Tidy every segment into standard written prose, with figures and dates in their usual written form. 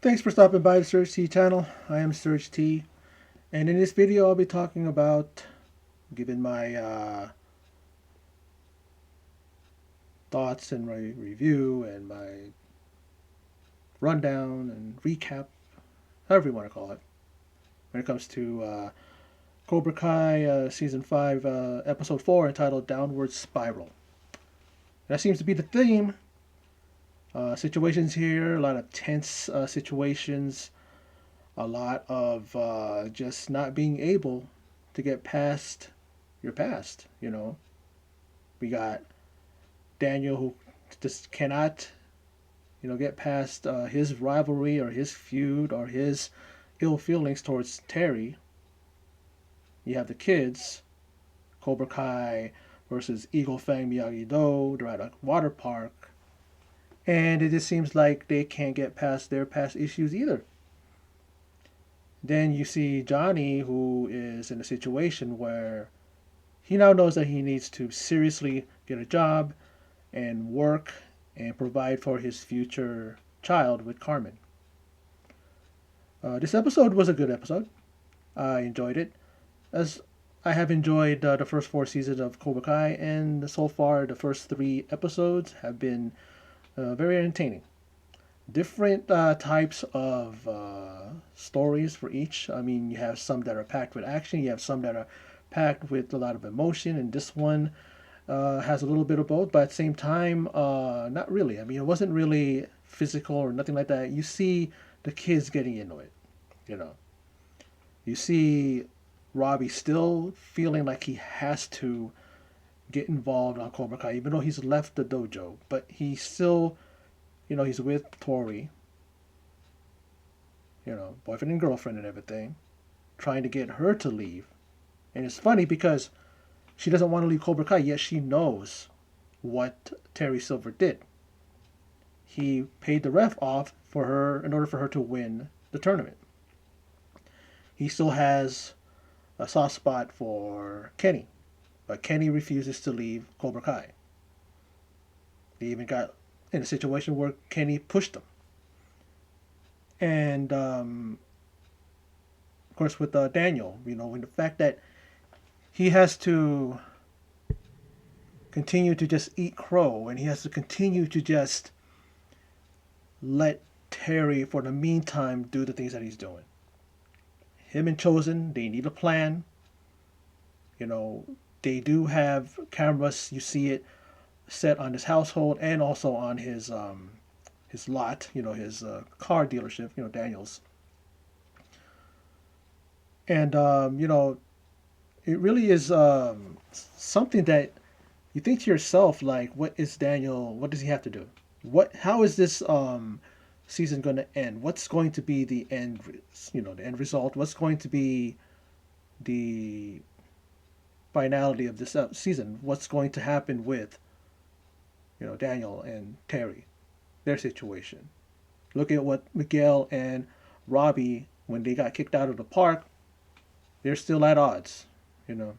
Thanks for stopping by the Search T channel. I am Search T, and in this video I'll be talking about giving my thoughts and my review and my rundown and recap, however you want to call it, when it comes to Cobra Kai Season 5, Episode 4, entitled Downward Spiral. That seems to be the theme. Situations here, a lot of tense situations, a lot of just not being able to get past your past. We got Daniel who just cannot, get past his rivalry or his feud or his ill feelings towards Terry. You have the kids, Cobra Kai versus Eagle Fang Miyagi Do. They're at a water park, and it just seems like they can't get past their past issues either. Then you see Johnny, who is in a situation where he now knows that he needs to seriously get a job and work and provide for his future child with Carmen. This episode was a good episode. I enjoyed it, as I have enjoyed the first four seasons of Cobra Kai, and so far the first three episodes have been very entertaining. Different types of stories for each. I mean, you have some that are packed with action, you have some that are packed with a lot of emotion, and this one has a little bit of both, but at the same time, not really. I mean, it wasn't really physical or nothing like that. You see the kids getting into it, you know. You see Robbie still feeling like he has to get involved on Cobra Kai, even though he's left the dojo, but he still, he's with Tori, boyfriend and girlfriend and everything, trying to get her to leave. And it's funny because she doesn't want to leave Cobra Kai, yet she knows what Terry Silver did. He paid the ref off for her in order for her to win the tournament. He still has a soft spot for Kenny, but Kenny refuses to leave Cobra Kai. They even got in a situation where Kenny pushed him. And, of course, with Daniel, and the fact that he has to continue to just eat crow, and he has to continue to just let Terry, for the meantime, do the things that he's doing. Him and Chosen, they need a plan. They do have cameras. You see it set on his household and also on his lot. His car dealership. Daniel's. And it really is something that you think to yourself, like, what is Daniel? What does he have to do? How is this season going to end? What's going to be the end? The end result. What's going to be the finality of this season? What's going to happen with Daniel and Terry, their situation? Look at what Miguel and Robbie, when they got kicked out of the park, they're still at odds, And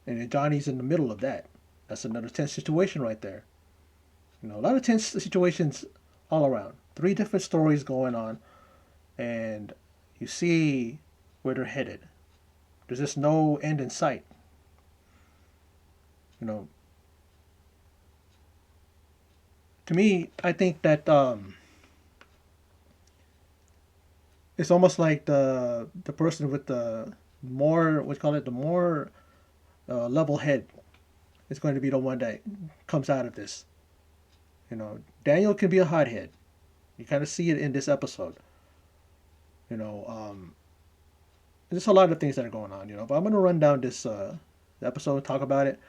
then Johnny's in the middle of that. That's another tense situation right there. A lot of tense situations all around. Three different stories going on, and you see where they're headed. There's just no end in sight. To me, I think that it's almost like the person with the more, what you call it, the more level head is going to be the one that comes out of this. Daniel can be a hothead. You kind of see it in this episode. There's a lot of things that are going on, But I'm going to run down this episode, talk about it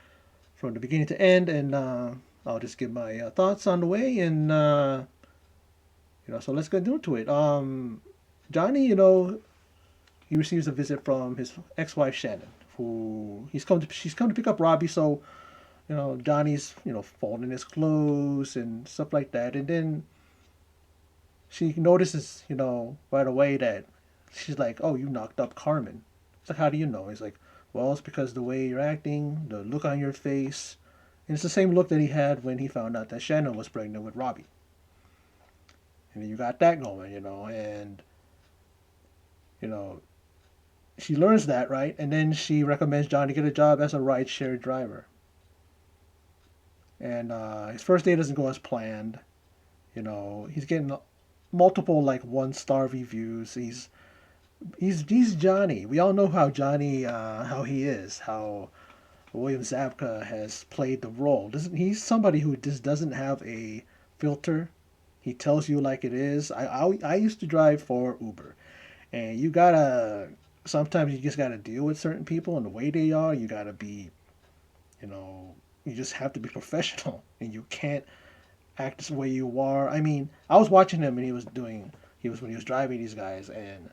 from the beginning to end, and I'll just give my thoughts on the way, and so let's get into it. Johnny, he receives a visit from his ex-wife Shannon, who she's come to pick up Robbie. So, Johnny's folding his clothes and stuff like that, and then she notices right away that she's like, "Oh, you knocked up Carmen." It's like, "How do you know?" He's like, "Well, it's because the way you're acting, the look on your face." And it's the same look that he had when he found out that Shannon was pregnant with Robbie. And you got that going, and you know she learns that, right, and then she recommends Johnny get a job as a rideshare driver. And his first day doesn't go as planned. He's getting multiple like 1-star reviews. He's Johnny. We all know how Johnny how he is. How William Zabka has played the role. He's somebody who just doesn't have a filter. He tells you like it is. I used to drive for Uber, and you gotta sometimes you just gotta deal with certain people and the way they are. You gotta be, you know, you just have to be professional, and you can't act the way you are. I mean, I was watching him, and he was when he was driving these guys, and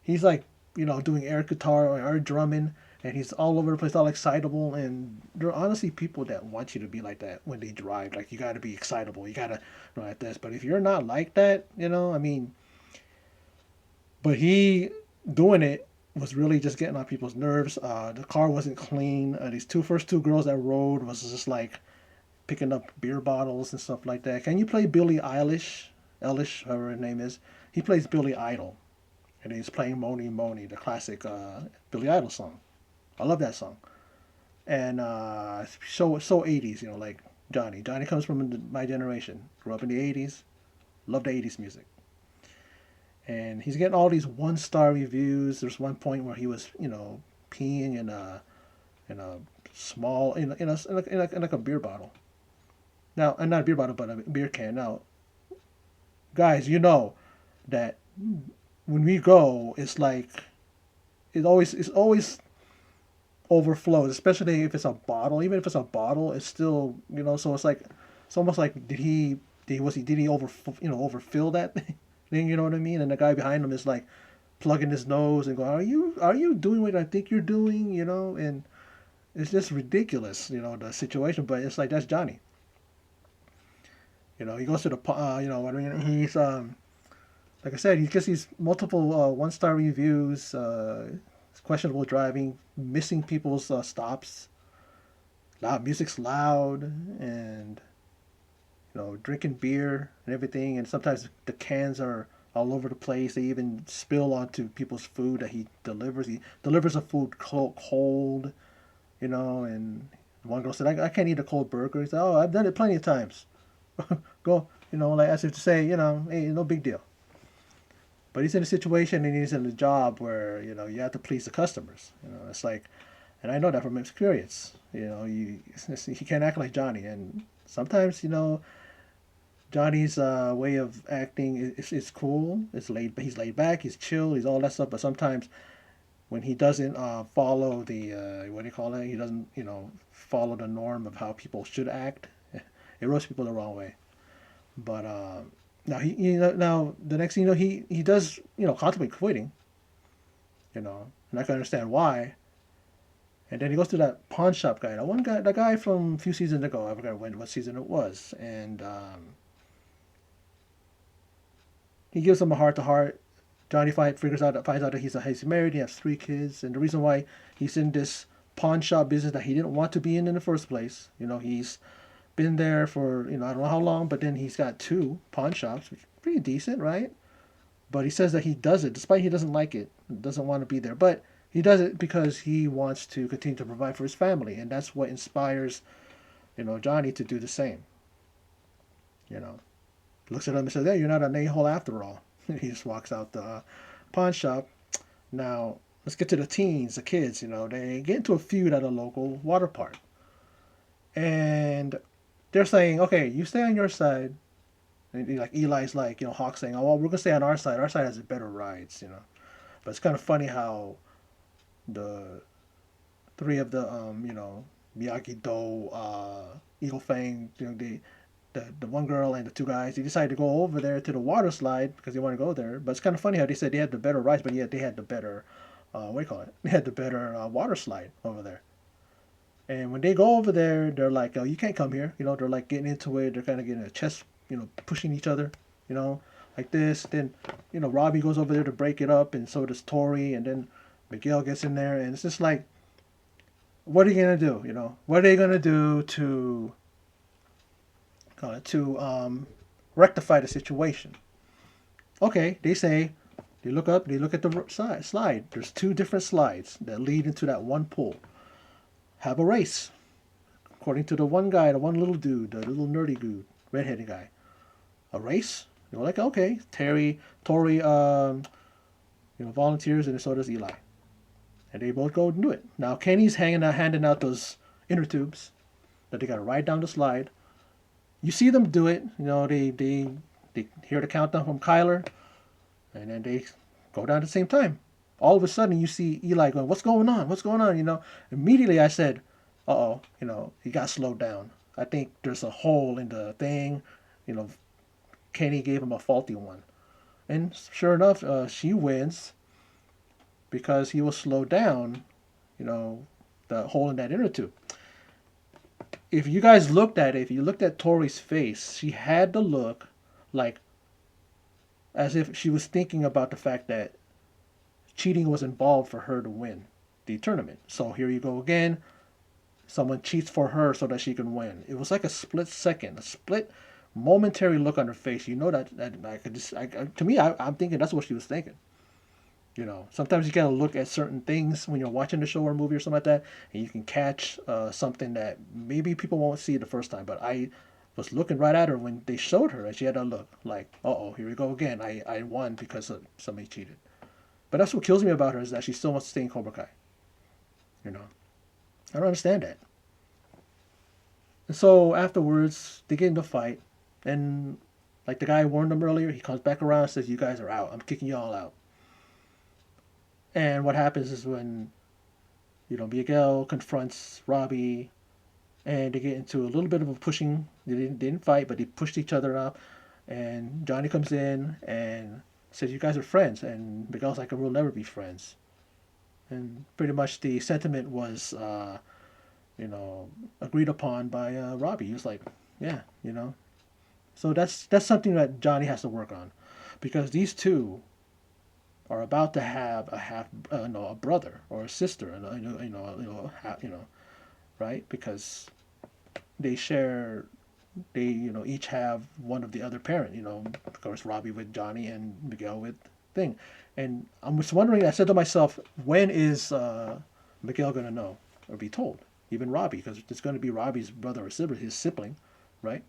he's like, doing air guitar or air drumming, and he's all over the place, all excitable. And there are honestly people that want you to be like that when they drive. Like, you got to be excitable, you got to like this. But if you're not like that, I mean, but he doing it was really just getting on people's nerves. The car wasn't clean. These first two girls that rode was just like picking up beer bottles and stuff like that. Can you play Billie Eilish? Eilish, however her name is. He plays Billy Idol, and he's playing Moni Moni, the classic Billy Idol song. I love that song, and so 80s, like Johnny. Johnny comes from my generation, grew up in the 80s, love the 80s music, and he's getting all these 1-star reviews. There's one point where he was, peeing in a small in like a beer bottle. Now, and not a beer bottle, but a beer can. Now, guys, that when we go, it's always overflows, especially if it's a bottle. Even if it's a bottle, it's still, So it's almost like did he overfill that thing? You know what I mean? And the guy behind him is like plugging his nose and going, "Are you doing what I think you're doing?" And it's just ridiculous, the situation. But it's like that's Johnny. He goes to I mean, he's like I said, he gets these multiple 1-star reviews. Questionable driving, missing people's stops, loud music's loud, and drinking beer and everything. And sometimes the cans are all over the place. They even spill onto people's food that he delivers. He delivers the food cold, And one girl said, "I can't eat a cold burger." He said, "Oh, I've done it plenty of times." Go, like as if to say, hey, no big deal. But he's in a situation and he's in a job where you have to please the customers. It's like, and I know that from experience. He can't act like Johnny, and sometimes Johnny's way of acting is cool. He's laid back. He's chill. He's all that stuff. But sometimes when he doesn't follow the what do you call it? He doesn't follow the norm of how people should act. It rubs people the wrong way. But now the next thing he does contemplate quitting, and I can understand why. And then he goes to that pawn shop guy, the guy from a few seasons ago. I forgot what season it was, and he gives him a heart to heart. Johnny finds out that he's married. He has 3 kids, and the reason why he's in this pawn shop business that he didn't want to be in the first place. He's been there for I don't know how long, but then he's got 2 pawn shops, which is pretty decent, right? But he says that he does it despite he doesn't like it, doesn't want to be there, but he does it because he wants to continue to provide for his family, and that's what inspires Johnny to do the same. You know, Looks at him and says, "Hey, you're not an a-hole after all." He just walks out the pawn shop. Now let's get to the teens, the kids. They get into a feud at a local water park, and they're saying, "Okay, you stay on your side." And like Eli's like, Hawk saying, "Oh, well, we're gonna stay on our side. Our side has better rides." But it's kind of funny how the 3 of the Miyagi Do, Eagle Fang, the one girl and the 2 guys, they decided to go over there to the water slide because they want to go there. But it's kind of funny how they said they had the better rides, but yet they had the better, what do you call it? They had the better water slide over there. And when they go over there, they're like, "Oh, you can't come here." They're like getting into it. They're kind of getting a chest, pushing each other, you know, like this. Then, Robbie goes over there to break it up, and so does Tori. And then Miguel gets in there, and it's just like, what are you gonna do? What are they gonna do to rectify the situation? Okay, they look up, they look at the slide. There's two different slides that lead into that one pool. Have a race. According to the one guy, the one little dude, the little nerdy dude, redheaded guy. A race? You're like, okay. Tori, volunteers, and so does Eli. And they both go and do it. Now Kenny's handing out those inner tubes that they got to ride down the slide. You see them do it. They hear the countdown from Kyler, and then they go down at the same time. All of a sudden, you see Eli going, "What's going on? What's going on?" Immediately I said, "Uh oh, he got slowed down. I think there's a hole in the thing." You know, Kenny gave him a faulty one, and sure enough, she wins because he was slowed down. You know, the hole in that inner tube. If you guys looked at it, if you looked at Tori's face, she had the look like as if she was thinking about the fact that cheating was involved for her to win the tournament. So here you go again. Someone cheats for her so that she can win. It was like a split second, a split momentary look on her face. You know that I could just, to me, I'm thinking that's what she was thinking. Sometimes you gotta look at certain things when you're watching the show or movie or something like that, and you can catch something that maybe people won't see the first time. But I was looking right at her when they showed her, and she had that look like, "Uh oh, here we go again. I won because somebody cheated." But that's what kills me about her is that she still wants to stay in Cobra Kai. You know, I don't understand that. And so afterwards, they get into a fight, and like the guy warned them earlier, he comes back around and says, "You guys are out. I'm kicking you all out." And what happens is when Miguel confronts Robbie, and they get into a little bit of a pushing. They didn't fight, but they pushed each other up. And Johnny comes in and says, "You guys are friends." And Miguel's like, "We'll never be friends." And pretty much the sentiment was, agreed upon by Robbie. He was like, "Yeah, you know." So that's something that Johnny has to work on, because these two are about to have a brother or a sister, right? Because they share, they each have one of the other parent. Of course, Robbie with Johnny and Miguel with Thing. And I'm just wondering. I said to myself, when is Miguel gonna know or be told? Even Robbie, because it's going to be Robbie's brother or sibling, his sibling, right?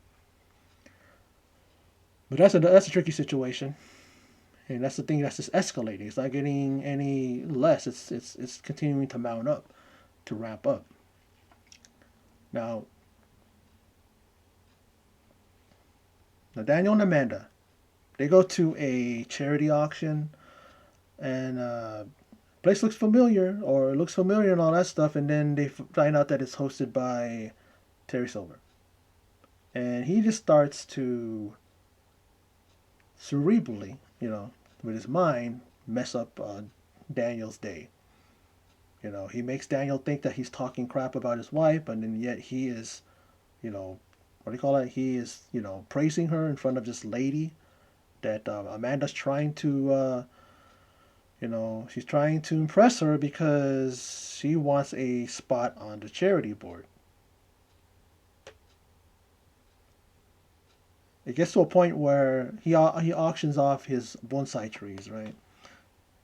But that's a tricky situation, and that's the thing that's just escalating. It's not getting any less. It's continuing to mount up, to ramp up. Now, Daniel and Amanda, they go to a charity auction, and place looks familiar, or it looks familiar and all that stuff, and then they find out that it's hosted by Terry Silver, and he just starts to cerebrally, with his mind, mess up Daniel's day. He makes Daniel think that he's talking crap about his wife, and then yet he is, what do you call it? He is, praising her in front of this lady that Amanda's trying to, she's trying to impress her because she wants a spot on the charity board. It gets to a point where he auctions off his bonsai trees, right?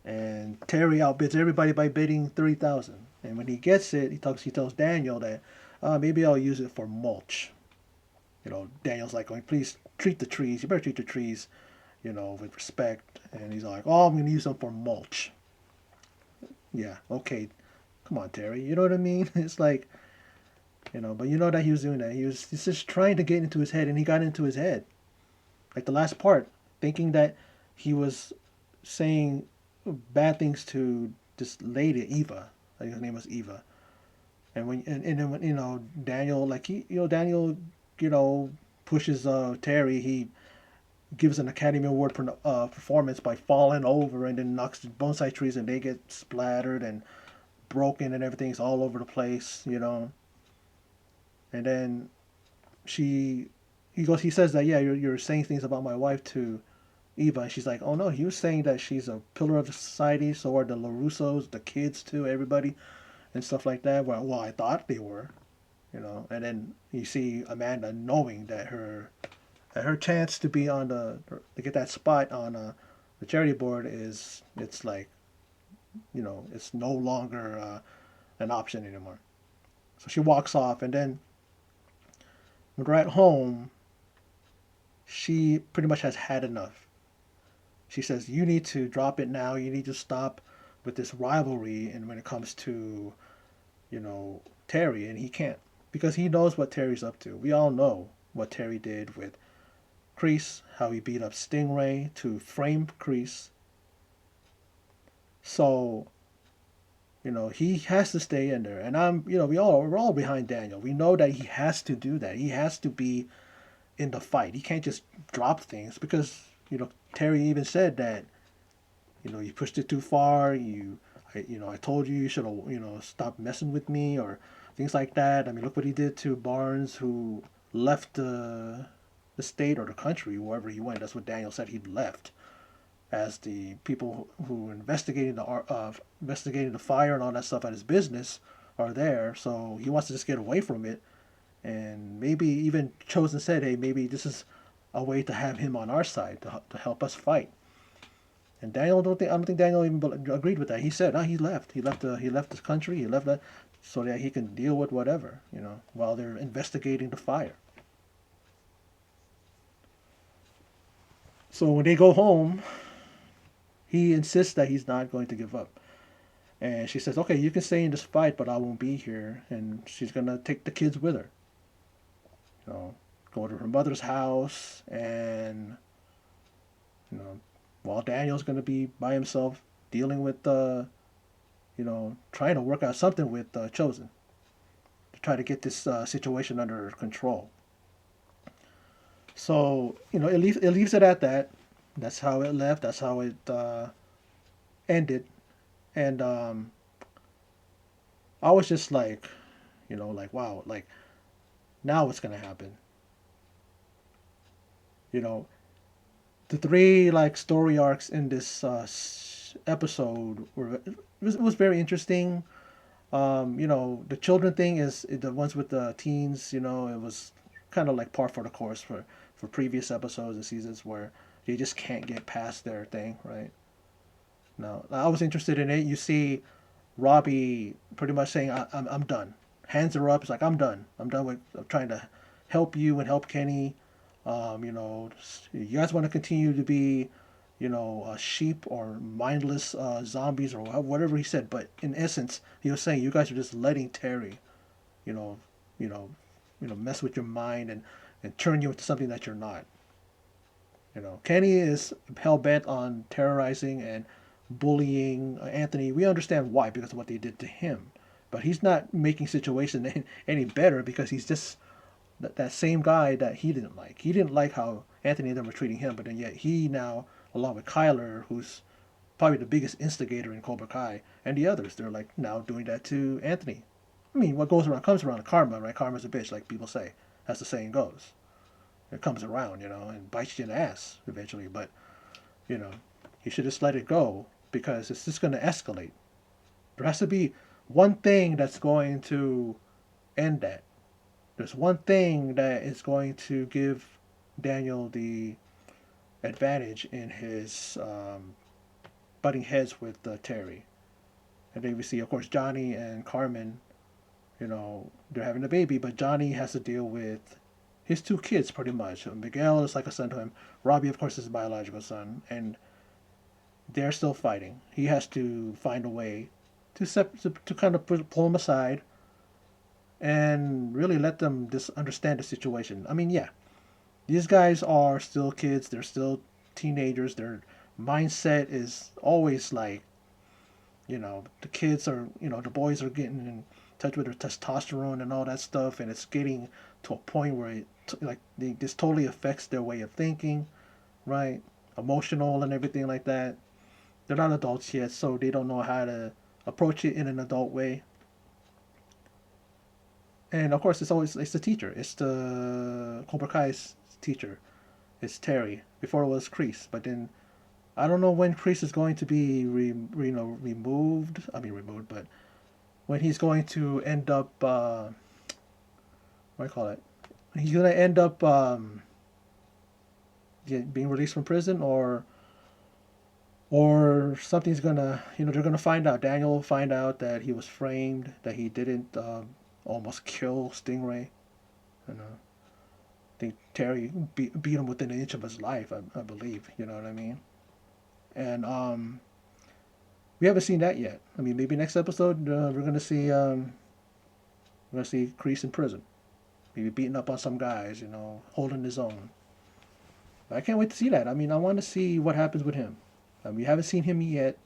And Terry outbids everybody by bidding 30,000. And when he gets it, he tells Daniel that maybe I'll use it for mulch. Daniel's like going, "Please treat the trees. You better treat the trees, with respect." And he's like, "Oh, I'm going to use them for mulch." Yeah, okay. Come on, Terry. You know what I mean? It's like, but you know that he was doing that. He's just trying to get into his head, and he got into his head. Like the last part, thinking that he was saying bad things to this lady, Eva. I think her name was Eva. And then when, Daniel, like Daniel, pushes Terry. He gives an Academy Award performance by falling over and then knocks the bonsai trees, and they get splattered and broken and everything's all over the place. And then he says that, "Yeah, you're saying things about my wife to Eva." And she's like, "Oh no, he was saying that she's a pillar of the society, so are the LaRussos, the kids too, everybody, and stuff like that." Well, I thought they were. And then you see Amanda knowing that her chance to be to get that spot on The charity board is it's like it's no longer an option anymore. So she walks off, and then when we're at home, she pretty much has had enough. She says, "You need to drop it now. You need to stop with this rivalry." And when it comes to Terry, and he can't because he knows what Terry's up to. We all know what Terry did with Kreese, how he beat up Stingray to frame Kreese. So he has to stay in there, and we're all behind Daniel. We know that he has to do that. He has to be in the fight. He can't just drop things because Terry even said that you pushed it too far. I told you should have stop messing with me or things like that. I mean, look what he did to Barnes, who left the state or the country, wherever he went. That's what Daniel said. He left as the people who investigating the fire and all that stuff at his business are there. So he wants to just get away from it, and maybe even Chosen said, "Hey, maybe this is a way to have him on our side to help us fight." And I don't think Daniel even agreed with that. He said, "No, he left. He left the country. He left that so that he can deal with whatever, while they're investigating the fire." So when they go home, he insists that he's not going to give up. And she says, "Okay, you can stay in this fight, but I won't be here." And she's gonna take the kids with her. Go to her mother's house, and you know, while Daniel's gonna be by himself dealing with trying to work out something with Chosen to try to get this situation under control. So it leaves it at that. That's how it left. That's how it ended. And I was just like, like wow, like now what's gonna happen? You know, the three like story arcs in this episode was very interesting. The children thing is the ones with the teens. It was kind of like par for the course for previous episodes and seasons where they just can't get past their thing, right? No, I was interested in it. You see Robbie pretty much saying, I'm done. Hands are up. It's like, I'm done. I'm done with trying to help you and help Kenny. You guys want to continue to be, sheep or mindless zombies or whatever he said. But in essence, he was saying you guys are just letting Terry, you know, you know, mess with your mind and turn you into something that you're not. Kenny is hell bent on terrorizing and bullying Anthony. We understand why, because of what they did to him. But he's not making situation any better because he's just that same guy that he didn't like. He didn't like how Anthony and them were treating him, but then yet he now, along with Kyler, who's probably the biggest instigator in Cobra Kai, and the others, they're like now doing that to Anthony. I mean, what goes around comes around. Karma, right? Karma's a bitch, like people say. As the saying goes. It comes around, and bites you in the ass eventually. But, you know, he should just let it go because it's just going to escalate. There has to be one thing that's going to end that. There's one thing that is going to give Daniel the advantage in his butting heads with Terry. And then we see, of course, Johnny and Carmen, they're having a baby, but Johnny has to deal with his two kids pretty much. Miguel is like a son to him. Robbie, of course, is his biological son. And they're still fighting. He has to find a way to kind of pull them aside and really let them just understand the situation. I mean, yeah, these guys are still kids. They're still teenagers. Their mindset is always like, the kids are, the boys are getting in touch with their testosterone and all that stuff, and it's getting to a point where this totally affects their way of thinking, right? Emotional and everything like that. They're not adults yet, so they don't know how to approach it in an adult way. And of course, it's the teacher. It's the Cobra Kai's teacher. It's Terry. Before it was Kreese, but then I don't know when Kreese is going to be removed. I mean removed, but when he's going to end up what do you call it? He's gonna end up being released from prison, or or something's gonna, they're gonna find out. Daniel will find out that he was framed, that he didn't almost kill Stingray. You know, I think Terry beat him within an inch of his life, I believe. You know what I mean? And we haven't seen that yet. I mean, maybe next episode we're gonna see Kreese in prison, maybe beating up on some guys, holding his own. I can't wait to see that. I mean, I want to see what happens with him. We haven't seen him yet.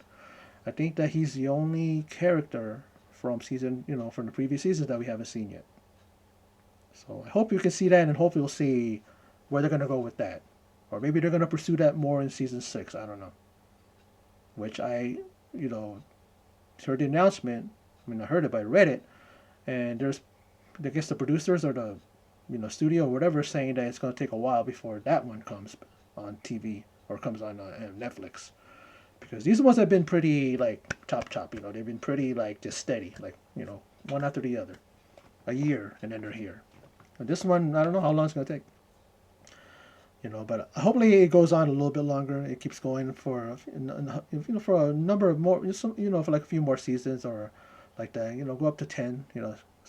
I think that he's the only character from from the previous seasons that we haven't seen yet. So I hope you can see that, and hopefully we'll see where they're gonna go with that, or maybe they're gonna pursue that more in season 6. I don't know. Which you know, heard the announcement. I mean, I heard it, but I read it, and I guess the producers or the, studio or whatever saying that it's gonna take a while before that one comes on TV or comes on Netflix, because these ones have been pretty like chop chop. They've been pretty like just steady, like one after the other, a year, and then they're here. And this one, I don't know how long it's gonna take. But hopefully it goes on a little bit longer. It keeps going for for a number of more, for like a few more seasons, or like that. Go up to 10.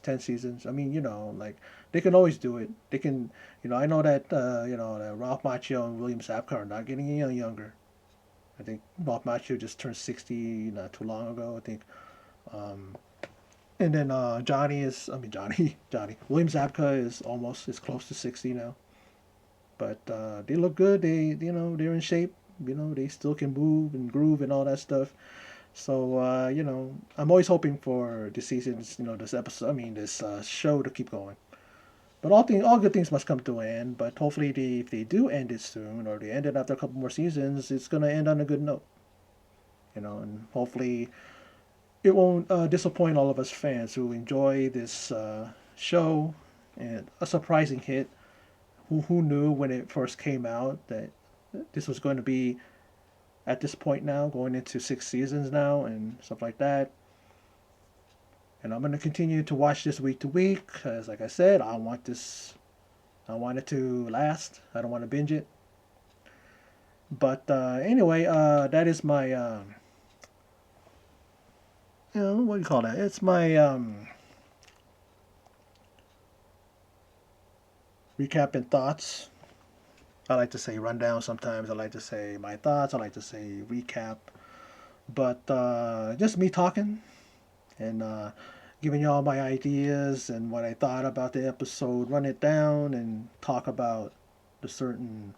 10 seasons. I mean, like they can always do it. They can. I know that that Ralph Macchio and William Zabka are not getting any younger. I think Ralph Macchio just turned 60 not too long ago. I think. And then Johnny William Zabka is close to 60 now. But they look good. They're in shape. They still can move and groove and all that stuff. So I'm always hoping for this season's, this episode. I mean, this show to keep going. But all good things must come to an end. But hopefully, if they do end it soon, or they end it after a couple more seasons, it's gonna end on a good note. And hopefully, it won't disappoint all of us fans who enjoy this show, and a surprising hit. Who knew when it first came out that this was going to be at this point now, going into 6 seasons now and stuff like that. And I'm going to continue to watch this week to week because, like I said, I want it to last. I don't want to binge it. But anyway, that is my, what do you call that? It's my recap and thoughts. I like to say rundown sometimes. I like to say my thoughts. I like to say recap. But just me talking and giving you all my ideas and what I thought about the episode. Run it down and talk about the certain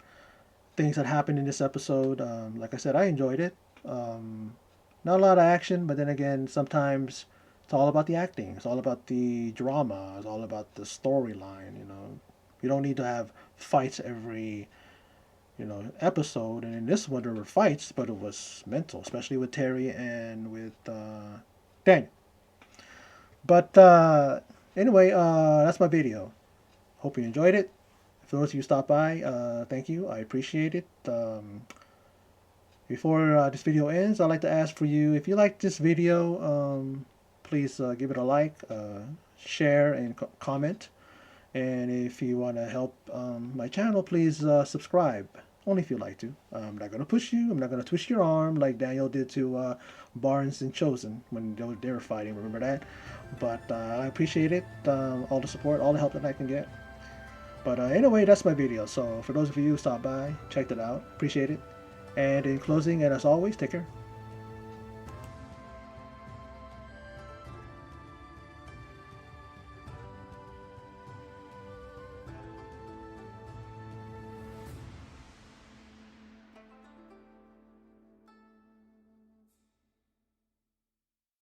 things that happened in this episode. Like I said, I enjoyed it. Not a lot of action, but then again, sometimes it's all about the acting. It's all about the drama. It's all about the storyline. You don't need to have fights every episode. And in this one there were fights, but it was mental, especially with Terry and with Daniel. But anyway, that's my video. Hope you enjoyed it. For those of you who stopped by, thank you. I appreciate it. Before this video ends, I'd like to ask for you, if you like this video, please give it a like, share, and comment. And if you want to help my channel, please subscribe. Only if you like to. I'm not going to push you. I'm not going to twist your arm like Daniel did to Barnes and Chosen when they were fighting. Remember that? But I appreciate it. All the support, all the help that I can get. But anyway, that's my video. So for those of you who stopped by, checked it out. Appreciate it. And in closing, and as always, take care.